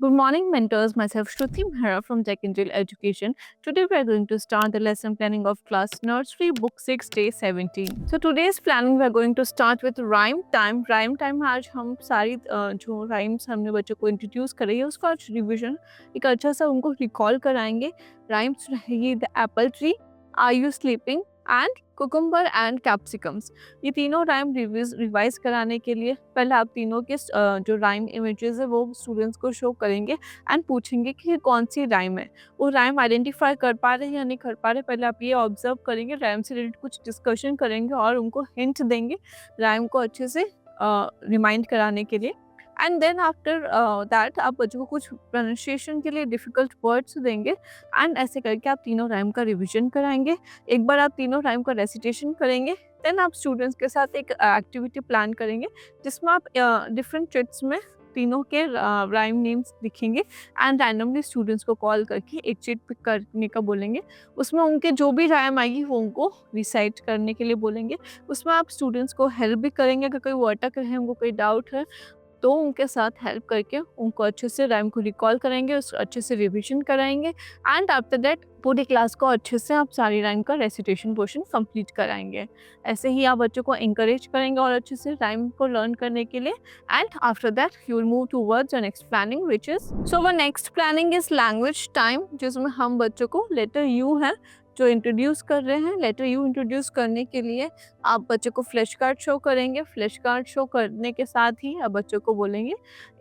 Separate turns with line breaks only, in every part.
Good morning, mentors. Myself Shruti Mehra from Tech Angel Education. Today we are going to start the lesson planning of class nursery book 6 day 17. So today's planning we are going to start with rhyme time. Rhyme time आज हम सारी जो rhymes हमने बच्चों को introduce करे हैं उसका आज revision एक अच्छा सा उनको recall कराएंगे. Rhymes रहेगी the apple tree, are you sleeping and cucumber and capsicums. ये तीनों राइम रिवाइज कराने के लिए पहले आप तीनों के जो राइम इमेजेस है वो स्टूडेंट्स को शो करेंगे एंड पूछेंगे कि ये कौन सी राइम है. वो राइम आइडेंटिफाई कर पा रहे हैं या नहीं कर पा रहे, पहले आप ये ऑब्जर्व करेंगे, राइम से रिलेटेड कुछ डिस्कशन करेंगे और उनको हिंट देंगे राइम को अच्छे से रिमाइंड कराने के लिए. एंड देन आफ्टर दैट आप बच्चों को कुछ प्रोनाउंसिएशन के लिए डिफ़िकल्ट वर्ड्स देंगे एंड ऐसे करके आप तीनों राइम का रिवीजन कराएंगे. एक बार आप तीनों राइम का रेसिटेशन करेंगे, देन आप स्टूडेंट्स के साथ एक एक्टिविटी प्लान करेंगे जिसमें आप डिफरेंट चिट्स में तीनों के राइम नेम्स लिखेंगे एंड रैंडमली स्टूडेंट्स को कॉल करके एक चिट पिक करने का बोलेंगे. उसमें उनके जो भी राइम आएगी वो उनको रिसाइट करने के लिए बोलेंगे. उसमें आप स्टूडेंट्स को हेल्प भी करेंगे, अगर कोई वो अटक रहे हैं, उनको कोई डाउट है तो उनके साथ हेल्प करके उनको अच्छे से राइम को रिकॉल कराएंगे, उसको अच्छे से रिवीजन कराएंगे एंड आफ्टर दैट पूरी क्लास को अच्छे से आप सारी राइम का रेसिटेशन पोर्शन कंप्लीट कराएंगे. ऐसे ही आप बच्चों को इंकरेज करेंगे और अच्छे से राइम को लर्न करने के लिए and after that you will move towards your next planning which is so were next planning is language time, जिसमें हम बच्चों को लेटर यू है जो इंट्रोड्यूस कर रहे हैं. लेटर यू इंट्रोड्यूस करने के लिए आप बच्चों को फ्लैश कार्ड शो करेंगे. फ्लैश कार्ड शो करने के साथ ही आप बच्चों को बोलेंगे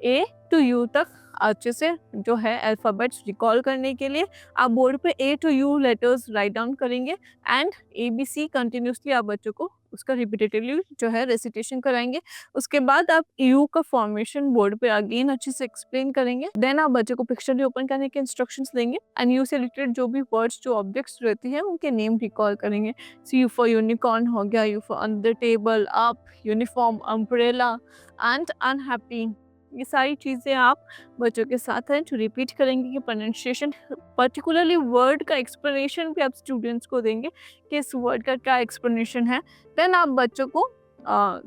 ए टू यू तक अच्छे से जो है अल्फ़ाबेट्स रिकॉल करने के लिए आप बोर्ड पे A to U letters write down करेंगे and A B C continuously आप बच्चों को उसका रिपीटेटिवली जो है रेसिटेशन कराएंगे. उसके बाद आप यू का फॉर्मेशन बोर्ड पे अगेन अच्छे से एक्सप्लेन करेंगे. देन आप बच्चों को पिक्चर ओपन करने के इंस्ट्रक्शंस देंगे एंड यू से रिलेटेड जो भी वर्ड्स जो ऑब्जेक्ट्स रहती हैं उनके नेम रिकॉल करेंगे. सी यू फॉर यूनिकॉर्न हो गया, you for under table, up, uniform, umbrella and unhappy. ये सारी चीज़ें आप बच्चों के साथ हैं जो रिपीट करेंगे कि प्रोनाउंसिएशन पर्टिकुलरली वर्ड का एक्सप्लेनेशन भी आप स्टूडेंट्स को देंगे कि इस वर्ड का क्या एक्सप्लेनेशन है. देन आप बच्चों को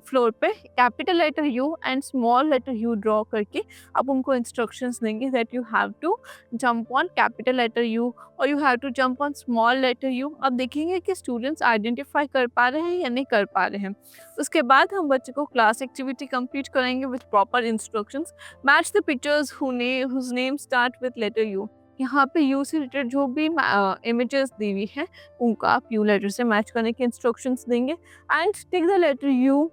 फ्लोर पे capital letter U and small letter U draw करके आप उनको इंस्ट्रक्शंस देंगे that you have to jump on capital letter U और you have to jump on small letter U. अब देखेंगे कि स्टूडेंट्स आइडेंटिफाई कर पा रहे हैं या नहीं कर पा रहे हैं. उसके बाद हम बच्चे को क्लास एक्टिविटी कंप्लीट कराएंगे with proper instructions. Match the pictures whose name start with letter U. यहाँ पे यू से रिलेटेड जो भी इमेजेस दी हुई हैं उनको आप यू लेटर से मैच करने के इंस्ट्रक्शंस देंगे and take the letter U.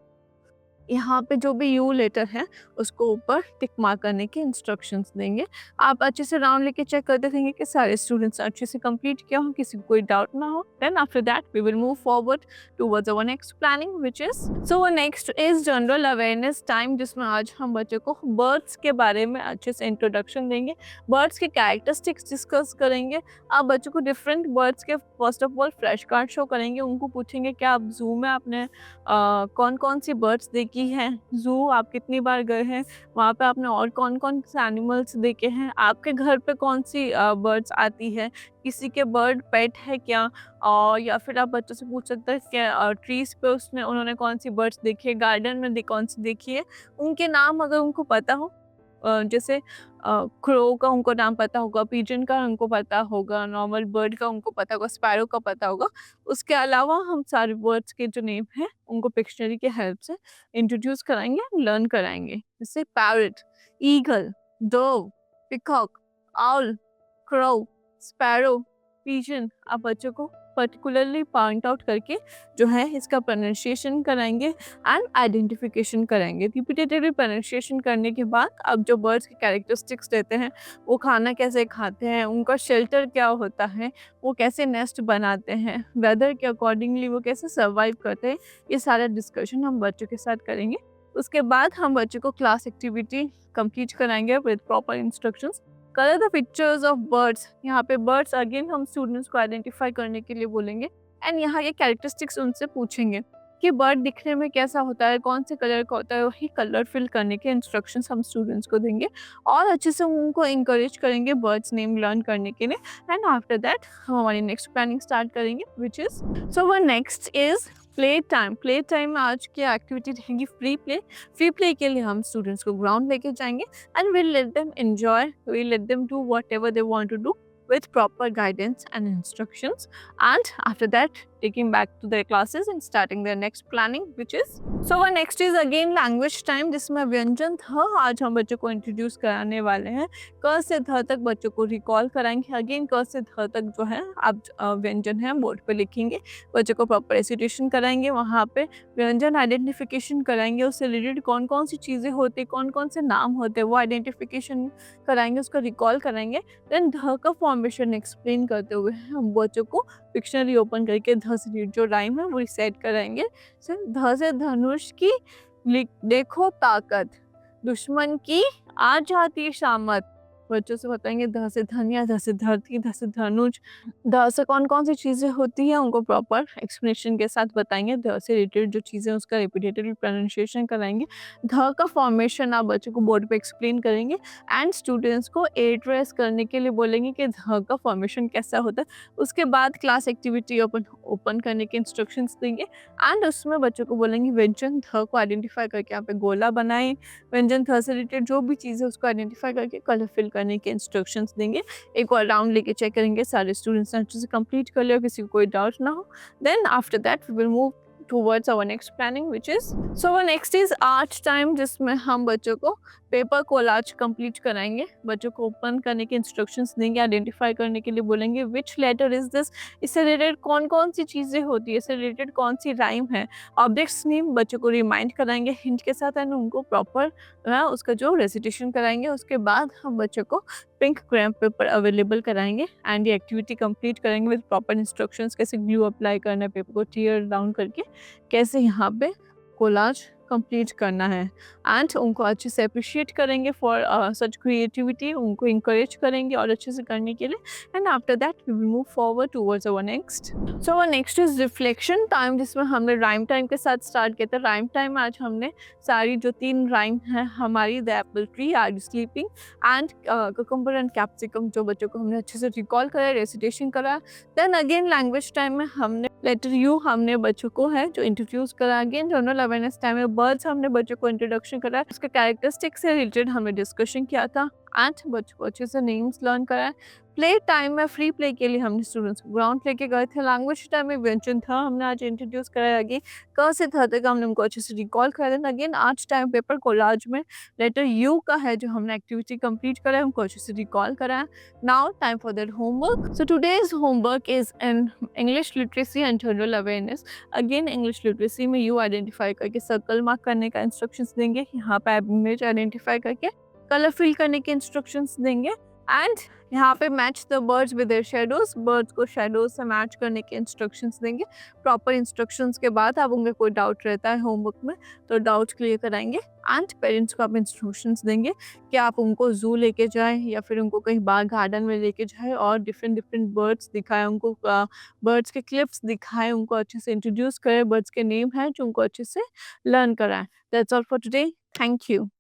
यहाँ पे जो भी यू लेटर है उसको ऊपर टिक मार्क करने के इंस्ट्रक्शंस देंगे. आप अच्छे से राउंड लेके चेक करते रहेंगे कि सारे स्टूडेंट्स अच्छे से कंप्लीट किया हो, किसी को कोई डाउट ना हो. Then after that we will move forward towards our next planning which is so next is general awareness time, जिसमें आज हम बच्चों को बर्ड्स के बारे में अच्छे से इंट्रोडक्शन देंगे, बर्ड्स के कैरेक्टरिस्टिक्स डिस्कस करेंगे. आप बच्चों को डिफरेंट बर्ड्स के first of all flash card show करेंगे. उनको पूछेंगे क्या आप जू में आपने कौन कौन सी बर्ड्स देखी है, जू आप कितनी बार गए हैं, वहाँ पे आपने और कौन कौन से एनिमल्स देखे हैं, आपके घर पे कौन सी बर्ड्स आती है, किसी के बर्ड पेट है क्या, और या फिर आप बच्चों से पूछ सकते हैं क्या ट्रीज पे उसने उन्होंने कौन सी बर्ड्स देखी है, गार्डन में कौन सी देखी है. उनके नाम अगर उनको पता हो, जैसे क्रो का उनको नाम पता होगा, पिजन का उनको पता होगा, नॉर्मल बर्ड का उनको पता होगा, स्पैरो का पता होगा. उसके अलावा हम सारे बर्ड्स के जो नेम हैं उनको पिक्शनरी के हेल्प से इंट्रोड्यूस कराएंगे, लर्न कराएंगे. जैसे parrot, eagle, dove, peacock, owl, crow, sparrow, pigeon. आप बच्चों को पर्टिकुलरली पॉइंट आउट करके जो है इसका प्रोनाउंसिएशन कराएंगे एंड आइडेंटिफिकेशन कराएंगे. रिपीटेटिवली प्रोनाउंसिएशन करने के बाद अब जो बर्ड्स के कैरेक्टरिस्टिक्स रहते हैं, वो खाना कैसे खाते हैं, उनका शेल्टर क्या होता है, वो कैसे नेस्ट बनाते हैं, वेदर के अकॉर्डिंगली वो कैसे सर्वाइव करते हैं, ये सारा डिस्कशन हम बच्चों के साथ करेंगे. उसके बाद हम बच्चों को क्लास एक्टिविटी कंप्लीट कराएंगे with proper instructions. Colour the pictures of birds. यहाँ पे बर्ड्स अगेन हम स्टूडेंट्स को आइडेंटिफाई करने के लिए बोलेंगे एंड यहाँ ये कैरेक्टरिस्टिक्स उनसे पूछेंगे कि बर्ड दिखने में कैसा होता है, कौन से कलर का होता है. वही कलर फिल करने के इंस्ट्रक्शंस हम स्टूडेंट्स को देंगे और अच्छे से उनको इंकरेज करेंगे बर्ड्स नेम लर्न करने के लिए. एंड आफ्टर दैट हम हमारी नेक्स्ट प्लानिंग स्टार्ट करेंगे विच is so were next is play time में आज की एक्टिविटी रहेगी फ्री प्ले के लिए हम स्टूडेंट्स को ग्राउंड लेके जाएंगे and will let them enjoy, will let them do whatever they want to do with proper guidance and instructions, and after that taking back to their classes and starting their next planning, which is so our next is again language time, जिसमें व्यंजन थ आज हम बच्चों को introduce कराने वाले हैं। क से ध तक बच्चों को रिकॉल कराएंगे। अगेन क से ध तक जो है आप व्यंजन है बोर्ड पे लिखेंगे, बच्चों को प्रॉपर रेसिटेशन कराएंगे, वहाँ पे व्यंजन आइडेंटिफिकेशन कराएंगे, उससे रिलेटेड कौन कौन सी चीज़ें होती, कौन कौन से नाम होते हैं वो आइडेंटिफिकेशन कराएंगे, उसको रिकॉल कराएंगे। देन ध का फॉर्मेशन एक्सप्लेन करते हुए हम बच्चों को डिक्शनरी ओपन करके ध से जो राइम है वो रिसेट कराएंगे। सर ध से धनुष की देखो ताकत, दुश्मन की आ जाती शामत। बच्चों से बताएंगे ध से धनिया, ध से धरती, ध से धनुष, ध से कौन कौन सी चीज़ें होती हैं उनको प्रॉपर एक्सप्लेनेशन के साथ बताएंगे। ध से रिलेटेड जो चीज़ें उसका रिपीटेटिव प्रोनाउंसिएशन कराएंगे। ध का फॉर्मेशन आप बच्चों को बोर्ड पे एक्सप्लेन करेंगे एंड स्टूडेंट्स को एड्रेस करने के लिए बोलेंगे कि ध का फॉर्मेशन कैसा होता है। उसके बाद क्लास एक्टिविटी ओपन करने के इंस्ट्रक्शंस देंगे एंड उसमें बच्चों को बोलेंगे व्यंजन ध को आइडेंटिफाई करके यहाँ पे गोला बनाएं। व्यंजन थ से रिलेटेड जो भी चीज़ है उसको आइडेंटिफाई करके कलर फिल करने के इंस्ट्रक्शंस देंगे। एक और राउंड लेके चेक करेंगे सारे स्टूडेंट्स ने अच्छे से कंप्लीट कर लिया, किसी को कोई डाउट ना हो। Then after that we will move towards our next planning, which is so our next is art time, जिसमें हम बच्चों को पेपर कोलाज कंप्लीट कराएंगे। बच्चों को ओपन करने के इंस्ट्रक्शंस देंगे, आइडेंटिफाई करने के लिए बोलेंगे विच लेटर इज दिस, इससे रिलेटेड कौन कौन सी चीज़ें होती है, इससे रिलेटेड कौन सी राइम है, ऑब्जेक्ट्स नेम बच्चों को रिमाइंड कराएंगे हिंट के साथ एंड उनको प्रॉपर उसका जो रेसिटेशन कराएंगे। उसके बाद हम बच्चों को पिंक क्रेप पेपर अवेलेबल कराएंगे एंड ये एक्टिविटी कंप्लीट करेंगे विद प्रॉपर इंस्ट्रक्शंस, कैसे ग्लू अप्लाई करना है पेपर को टीयर डाउन करके, कैसे यहाँ पे कोलाज कंप्लीट करना है एंड उनको अच्छे से अप्रिशिएट करेंगे फॉर सच क्रिएटिविटी, उनको इंकरेज करेंगे और अच्छे से करने के लिए। And after that we will move forward towards our next. So our next is reflection time, जिसमें हमने राइम टाइम के साथ स्टार्ट किया था। राइम टाइम आज हमने सारी जो 3 राइम है हमारी, the apple tree, are you sleeping and cucumber and capsicum, जो बच्चों को हमने अच्छे से रिकॉल कराया, रेसिटेशन कराया। देन अगेन लैंग्वेज टाइम में हमने लेटर यू हमने बच्चों को है जो इंट्रोड्यूस करा। अगेन जनरल अवेयरनेस टाइम में बर्ड्स हमने बच्चों को इंट्रोडक्शन करा, उसके कैरेक्टरिस्टिक्स से रिलेटेड हमने डिस्कशन किया था एंड बच्चों को अच्छे से नेम्स लर्न करा। प्ले टाइम में फ्री प्ले के लिए हमने स्टूडेंट्स को ग्राउंड लेके गए थे। लैंग्वेज टाइम में व्यंजन था हमने आज इंट्रोड्यूस कराया। अगेन क से थ तक हमने उनको अच्छे से रिकॉल करा। अगेन आज टाइम पेपर कोलाज में लेटर यू का है जो हमने एक्टिविटी कंप्लीट करा है, उनको अच्छे से रिकॉल कराया। Now time for their homework. So today's homework is in English literacy and general awareness. Again English literacy में यू आइडेंटिफाई करके सर्कल मार्क करने का इंस्ट्रक्शंस देंगे, यहाँ पे इमेज आइडेंटिफाई करके कलर फिल करने के इंस्ट्रक्शंस देंगे एंड यहाँ पे match the birds with their shadows, birds को शेडोज से मैच करने के इंस्ट्रक्शंस देंगे। प्रॉपर इंस्ट्रक्शंस के बाद आप उनका कोई डाउट रहता है होमवर्क में तो डाउट क्लियर कराएंगे एंड पेरेंट्स को आप इंस्ट्रक्शंस देंगे कि आप उनको जू लेके जाएं या फिर उनको कहीं बाहर गार्डन में लेके जाएं और डिफरेंट बर्ड्स दिखाएं, उनको बर्ड्स के क्लिप्स दिखाएं, उनको अच्छे से इंट्रोड्यूस करें, बर्ड्स के नेम हैं जो उनको अच्छे से लर्न कराएं। That's all for today, thank you.